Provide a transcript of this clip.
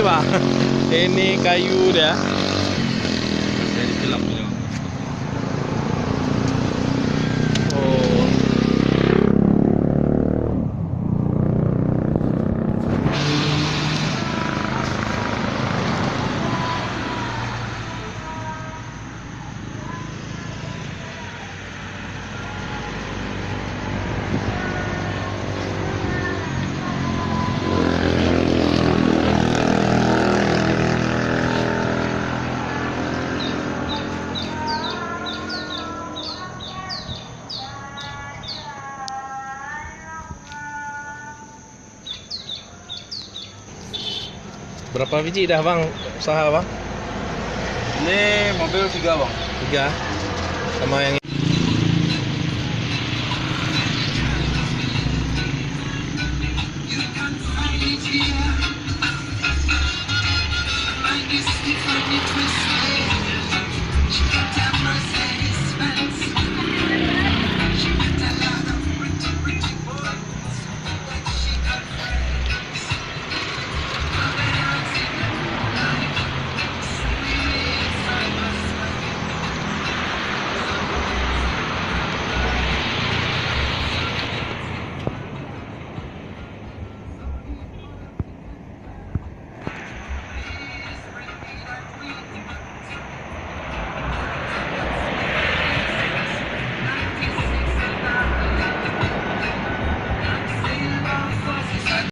bang. Ini kayu dia. Dari gelap punya. Oh. Berapa biji dah bang usaha bang? Ini mobil 3 bang. 3 sama yang